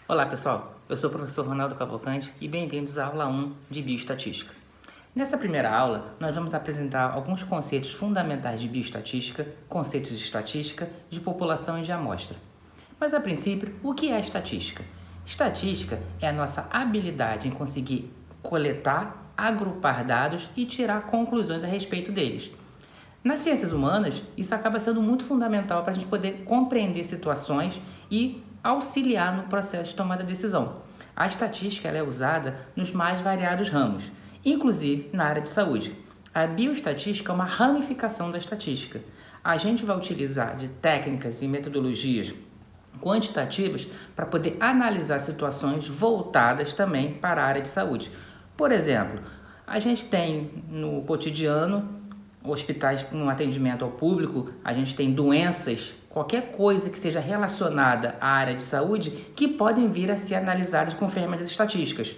Olá pessoal, eu sou o professor Ronaldo Cavalcante e bem-vindos à aula 1 de Bioestatística. Nessa primeira aula, nós vamos apresentar alguns conceitos fundamentais de bioestatística, conceitos de estatística, de população e de amostra. Mas a princípio, o que é estatística? Estatística é a nossa habilidade em conseguir coletar, agrupar dados e tirar conclusões a respeito deles. Nas ciências humanas, isso acaba sendo muito fundamental para a gente poder compreender situações e auxiliar no processo de tomada de decisão. A estatística ela é usada nos mais variados ramos, inclusive na área de saúde. A bioestatística é uma ramificação da estatística. A gente vai utilizar de técnicas e metodologias quantitativas para poder analisar situações voltadas também para a área de saúde. Por exemplo, a gente tem no cotidiano hospitais com atendimento ao público, a gente tem doenças, qualquer coisa que seja relacionada à área de saúde que podem vir a ser analisadas com ferramentas estatísticas.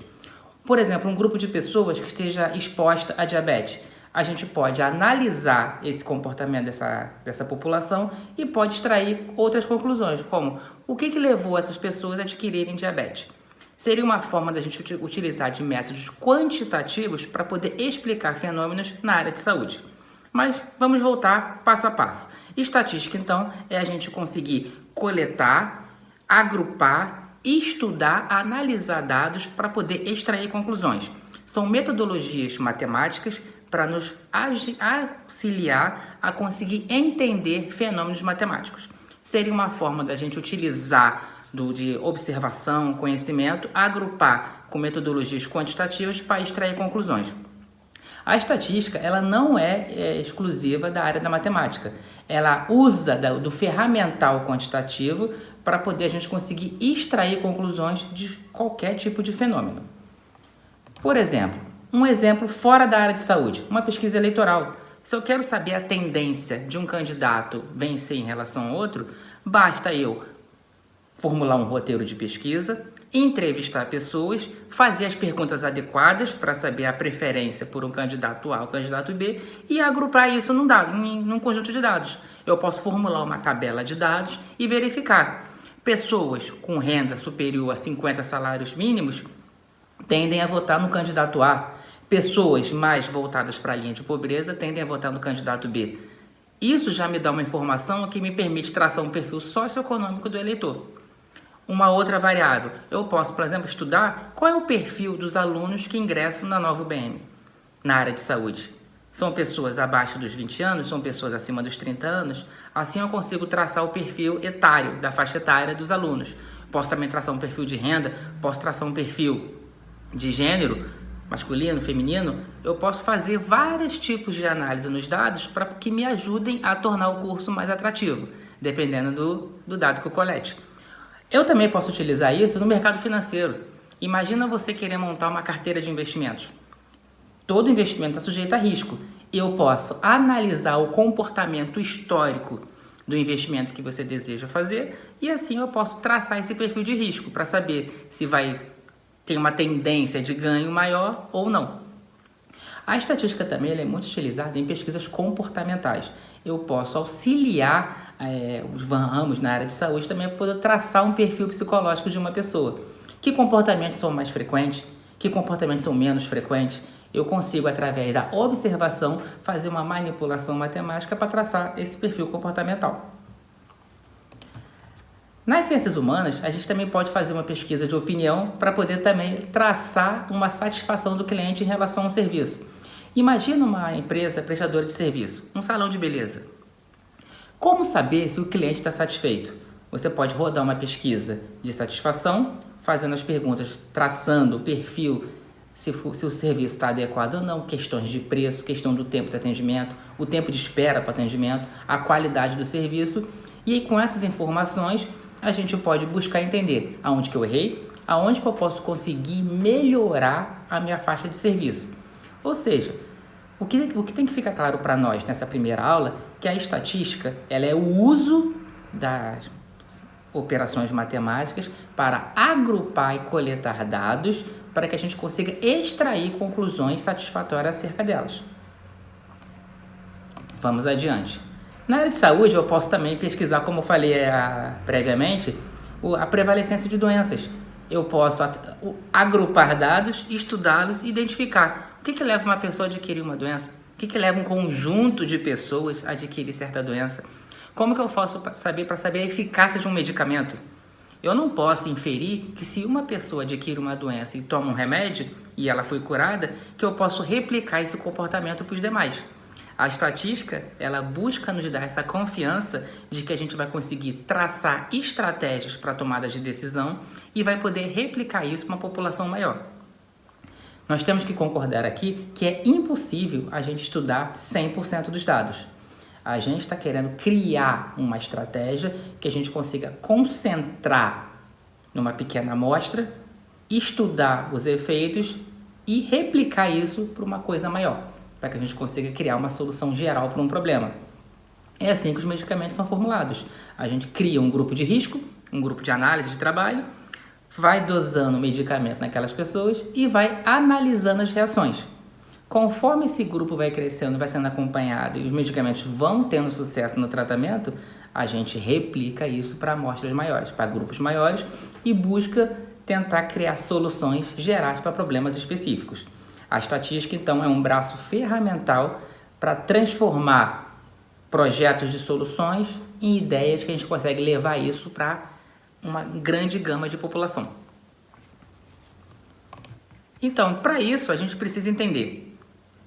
Por exemplo, um grupo de pessoas que esteja exposta a diabetes. A gente pode analisar esse comportamento dessa população e pode extrair outras conclusões, como o que levou essas pessoas a adquirirem diabetes. Seria uma forma da gente utilizar de métodos quantitativos para poder explicar fenômenos na área de saúde. Mas vamos voltar passo a passo. Estatística, então, é a gente conseguir coletar, agrupar, estudar, analisar dados para poder extrair conclusões. São metodologias matemáticas para nos auxiliar a conseguir entender fenômenos matemáticos. Seria uma forma da gente utilizar de observação, conhecimento, agrupar com metodologias quantitativas para extrair conclusões. A estatística ela não é exclusiva da área da matemática. Ela usa do ferramental quantitativo para poder a gente conseguir extrair conclusões de qualquer tipo de fenômeno. Por exemplo, um exemplo fora da área de saúde, uma pesquisa eleitoral. Se eu quero saber a tendência de um candidato vencer em relação ao outro, basta eu formular um roteiro de pesquisa, entrevistar pessoas, fazer as perguntas adequadas para saber a preferência por um candidato A ou candidato B e agrupar isso num conjunto de dados. Eu posso formular uma tabela de dados e verificar. Pessoas com renda superior a 50 salários mínimos tendem a votar no candidato A. Pessoas mais voltadas para a linha de pobreza tendem a votar no candidato B. Isso já me dá uma informação que me permite traçar um perfil socioeconômico do eleitor. Uma outra variável, eu posso, por exemplo, estudar qual é o perfil dos alunos que ingressam na nova UBM, na área de saúde. São pessoas abaixo dos 20 anos, são pessoas acima dos 30 anos, assim eu consigo traçar o perfil etário, da faixa etária dos alunos. Posso também traçar um perfil de renda, posso traçar um perfil de gênero, masculino, feminino. Eu posso fazer vários tipos de análise nos dados para que me ajudem a tornar o curso mais atrativo, dependendo do dado que eu colete. Eu também posso utilizar isso no mercado financeiro. Imagina você querer montar uma carteira de investimentos. Todo investimento está sujeito a risco. Eu posso analisar o comportamento histórico do investimento que você deseja fazer e assim eu posso traçar esse perfil de risco para saber se vai ter uma tendência de ganho maior ou não. A estatística também ela é muito utilizada em pesquisas comportamentais. Eu posso auxiliar os ramos na área de saúde também para poder traçar um perfil psicológico de uma pessoa. Que comportamentos são mais frequentes? Que comportamentos são menos frequentes? Eu consigo, através da observação, fazer uma manipulação matemática para traçar esse perfil comportamental. Nas ciências humanas, a gente também pode fazer uma pesquisa de opinião para poder também traçar uma satisfação do cliente em relação a um serviço. Imagina uma empresa prestadora de serviço, um salão de beleza. Como saber se o cliente está satisfeito? Você pode rodar uma pesquisa de satisfação, fazendo as perguntas, traçando o perfil, se o serviço está adequado ou não, questões de preço, questão do tempo de atendimento, o tempo de espera para atendimento, a qualidade do serviço. E aí, com essas informações, a gente pode buscar entender aonde que eu errei, aonde que eu posso conseguir melhorar a minha faixa de serviço. Ou seja, o que tem que ficar claro para nós nessa primeira aula que a estatística ela é o uso das operações matemáticas para agrupar e coletar dados para que a gente consiga extrair conclusões satisfatórias acerca delas. Vamos adiante. Na área de saúde, eu posso também pesquisar, como eu falei previamente, a prevalecência de doenças. Eu posso agrupar dados, estudá-los e identificar o que leva uma pessoa a adquirir uma doença, o que leva um conjunto de pessoas a adquirir certa doença. Como que eu posso saber para saber a eficácia de um medicamento? Eu não posso inferir que se uma pessoa adquire uma doença e toma um remédio e ela foi curada, que eu posso replicar esse comportamento para os demais. A estatística, ela busca nos dar essa confiança de que a gente vai conseguir traçar estratégias para tomada de decisão e vai poder replicar isso para uma população maior. Nós temos que concordar aqui que é impossível a gente estudar 100% dos dados. A gente está querendo criar uma estratégia que a gente consiga concentrar numa pequena amostra, estudar os efeitos e replicar isso para uma coisa maior, para que a gente consiga criar uma solução geral para um problema. É assim que os medicamentos são formulados. A gente cria um grupo de risco, um grupo de análise de trabalho, vai dosando o medicamento naquelas pessoas e vai analisando as reações. Conforme esse grupo vai crescendo, vai sendo acompanhado e os medicamentos vão tendo sucesso no tratamento, a gente replica isso para amostras maiores, para grupos maiores e busca tentar criar soluções gerais para problemas específicos. A estatística, então, é um braço ferramental para transformar projetos de soluções em ideias que a gente consegue levar isso para uma grande gama de população. Então, para isso, a gente precisa entender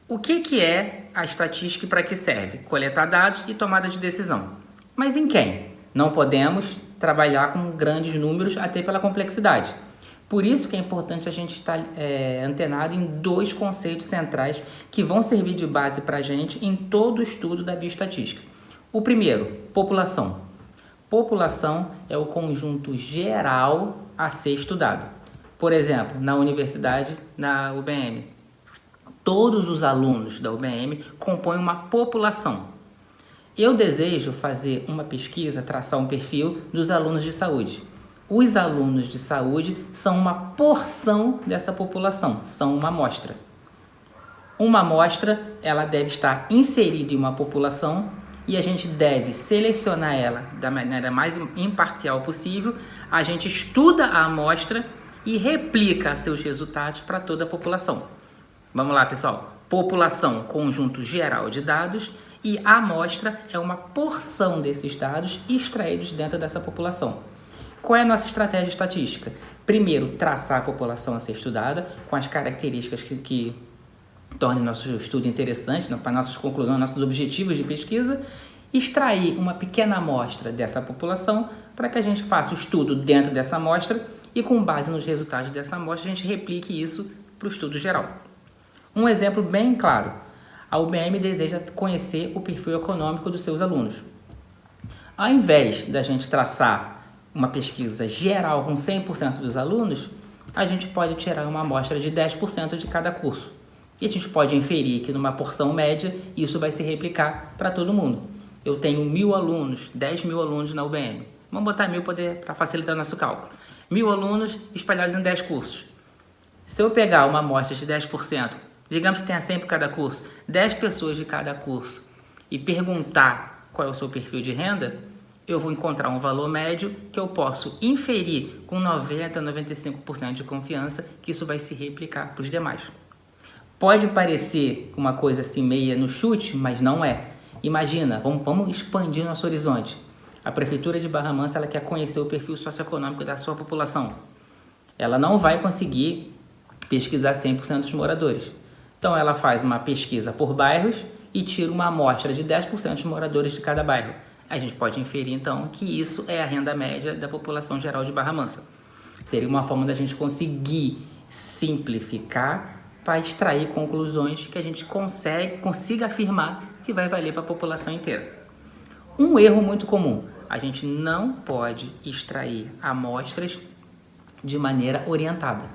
o que é a estatística e para que serve? Coletar dados e tomada de decisão. Mas em quem? Não podemos trabalhar com grandes números até pela complexidade. Por isso que é importante a gente estar antenado em dois conceitos centrais que vão servir de base para a gente em todo o estudo da bioestatística. O primeiro, população. População é o conjunto geral a ser estudado. Por exemplo, na universidade, na UBM, todos os alunos da UBM compõem uma população. Eu desejo fazer uma pesquisa, traçar um perfil dos alunos de saúde. Os alunos de saúde são uma porção dessa população, são uma amostra. Uma amostra, ela deve estar inserida em uma população e a gente deve selecionar ela da maneira mais imparcial possível. A gente estuda a amostra e replica seus resultados para toda a população. Vamos lá, pessoal. População, conjunto geral de dados, e a amostra é uma porção desses dados extraídos dentro dessa população. Qual é a nossa estratégia estatística? Primeiro, traçar a população a ser estudada, com as características que tornem nosso estudo interessante, para nossas conclusões, nossos objetivos de pesquisa, extrair uma pequena amostra dessa população para que a gente faça o estudo dentro dessa amostra e, com base nos resultados dessa amostra, a gente replique isso para o estudo geral. Um exemplo bem claro, a UBM deseja conhecer o perfil econômico dos seus alunos. Ao invés da gente traçar uma pesquisa geral com 100% dos alunos, a gente pode tirar uma amostra de 10% de cada curso. E a gente pode inferir que numa porção média isso vai se replicar para todo mundo. Eu tenho 1.000 alunos, 10.000 alunos na UBM. Vamos botar 1.000 para facilitar o nosso cálculo. 1.000 alunos espalhados em 10 cursos. Se eu pegar uma amostra de 10%, digamos que tenha 100 por cada curso, 10 pessoas de cada curso, e perguntar qual é o seu perfil de renda, eu vou encontrar um valor médio que eu posso inferir com 90% a 95% de confiança que isso vai se replicar para os demais. Pode parecer uma coisa assim meia no chute, mas não é. Imagina, vamos expandir nosso horizonte. A Prefeitura de Barra Mansa ela quer conhecer o perfil socioeconômico da sua população. Ela não vai conseguir pesquisar 100% dos moradores. Então ela faz uma pesquisa por bairros e tira uma amostra de 10% dos moradores de cada bairro. A gente pode inferir então que isso é a renda média da população geral de Barra Mansa. Seria uma forma da gente conseguir simplificar para extrair conclusões que a gente consiga afirmar que vai valer para a população inteira. Um erro muito comum, a gente não pode extrair amostras de maneira orientada.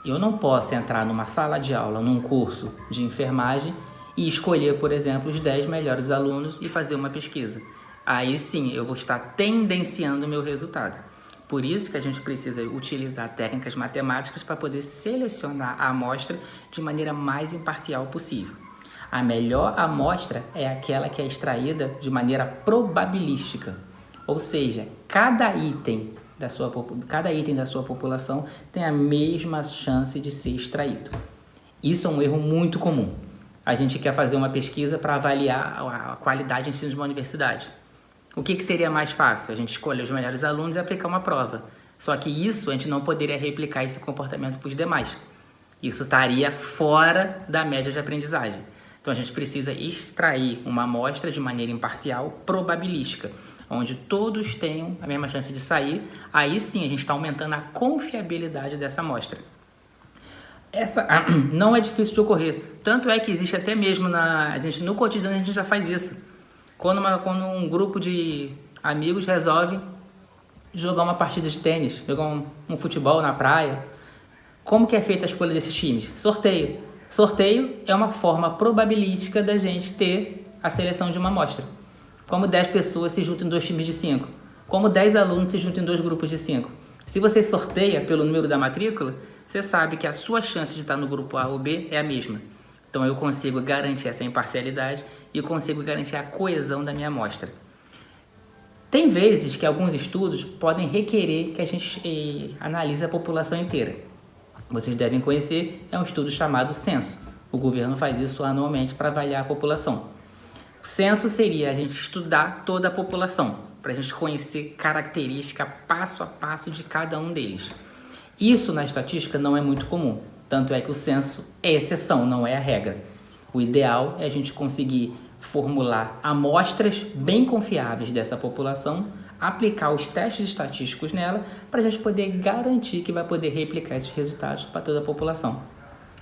Eu não posso entrar numa sala de aula, num curso de enfermagem e escolher, por exemplo, os 10 melhores alunos e fazer uma pesquisa. Aí sim, eu vou estar tendenciando o meu resultado. Por isso que a gente precisa utilizar técnicas matemáticas para poder selecionar a amostra de maneira mais imparcial possível. A melhor amostra é aquela que é extraída de maneira probabilística, ou seja, cada item da sua população tem a mesma chance de ser extraído. Isso é um erro muito comum. A gente quer fazer uma pesquisa para avaliar a qualidade de ensino de uma universidade. O que seria mais fácil? A gente escolher os melhores alunos e aplicar uma prova. Só que isso a gente não poderia replicar esse comportamento para os demais. Isso estaria fora da média de aprendizagem. Então a gente precisa extrair uma amostra de maneira imparcial, probabilística, onde todos tenham a mesma chance de sair. Aí sim a gente está aumentando a confiabilidade dessa amostra. Essa não é difícil de ocorrer. Tanto é que existe até mesmo no cotidiano a gente já faz isso. Quando um grupo de amigos resolve jogar uma partida de tênis, jogar um futebol na praia, como que é feita a escolha desses times? Sorteio. Sorteio é uma forma probabilística da gente ter a seleção de uma amostra. Como 10 pessoas se juntam em 2 times de 5. Como 10 alunos se juntam em 2 grupos de 5. Se você sorteia pelo número da matrícula, você sabe que a sua chance de estar no grupo A ou B é a mesma. Então eu consigo garantir essa imparcialidade e consigo garantir a coesão da minha amostra. Tem vezes que alguns estudos podem requerer que a gente analise a população inteira. Vocês devem conhecer, é um estudo chamado censo. O governo faz isso anualmente para avaliar a população. O censo seria a gente estudar toda a população, para a gente conhecer característica passo a passo de cada um deles. Isso na estatística não é muito comum, tanto é que o censo é exceção, não é a regra. O ideal é a gente conseguir formular amostras bem confiáveis dessa população, aplicar os testes estatísticos nela, para a gente poder garantir que vai poder replicar esses resultados para toda a população.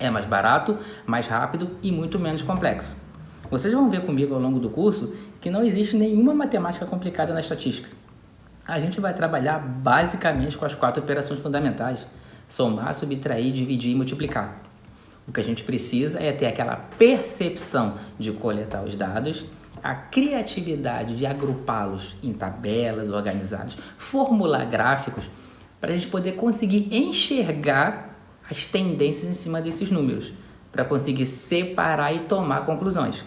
É mais barato, mais rápido e muito menos complexo. Vocês vão ver comigo ao longo do curso que não existe nenhuma matemática complicada na estatística. A gente vai trabalhar basicamente com as 4 operações fundamentais: somar, subtrair, dividir e multiplicar. O que a gente precisa é ter aquela percepção de coletar os dados, a criatividade de agrupá-los em tabelas organizadas, formular gráficos, para a gente poder conseguir enxergar as tendências em cima desses números, para conseguir separar e tomar conclusões.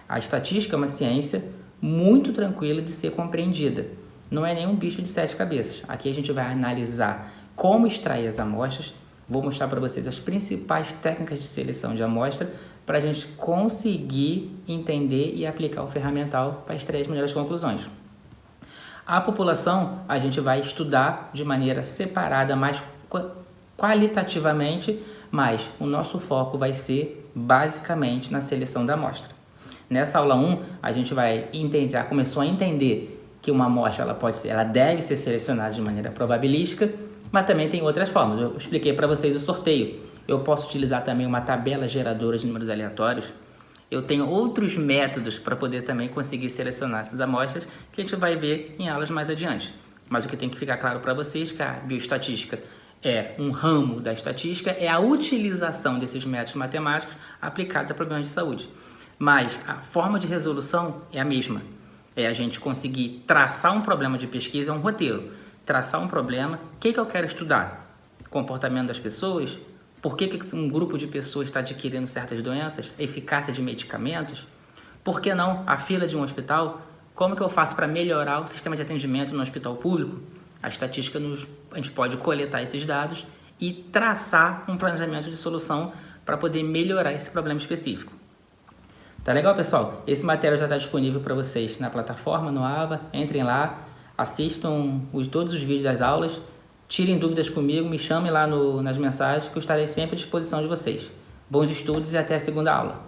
A estatística é uma ciência muito tranquila de ser compreendida. Não é nenhum bicho de 7 cabeças. Aqui a gente vai analisar como extrair as amostras. Vou mostrar para vocês as principais técnicas de seleção de amostra para a gente conseguir entender e aplicar o ferramental para extrair as melhores conclusões. A população a gente vai estudar de maneira separada, mais qualitativamente, mas o nosso foco vai ser basicamente na seleção da amostra. Nessa aula 1, a gente vai entender, já começou a entender que uma amostra ela deve ser selecionada de maneira probabilística, mas também tem outras formas. Eu expliquei para vocês o sorteio. Eu posso utilizar também uma tabela geradora de números aleatórios. Eu tenho outros métodos para poder também conseguir selecionar essas amostras que a gente vai ver em aulas mais adiante. Mas o que tem que ficar claro para vocês é que a bioestatística é um ramo da estatística, é a utilização desses métodos matemáticos aplicados a problemas de saúde. Mas a forma de resolução é a mesma. É a gente conseguir traçar um problema de pesquisa, é um roteiro. Traçar um problema, o que eu quero estudar? Comportamento das pessoas? Por que um grupo de pessoas está adquirindo certas doenças? Eficácia de medicamentos? Por que não a fila de um hospital? Como que eu faço para melhorar o sistema de atendimento no hospital público? A estatística, a gente pode coletar esses dados e traçar um planejamento de solução para poder melhorar esse problema específico. Tá legal, pessoal? Esse material já está disponível para vocês na plataforma, no AVA. Entrem lá, assistam todos os vídeos das aulas, tirem dúvidas comigo, me chamem lá nas mensagens que eu estarei sempre à disposição de vocês. Bons estudos e até a segunda aula.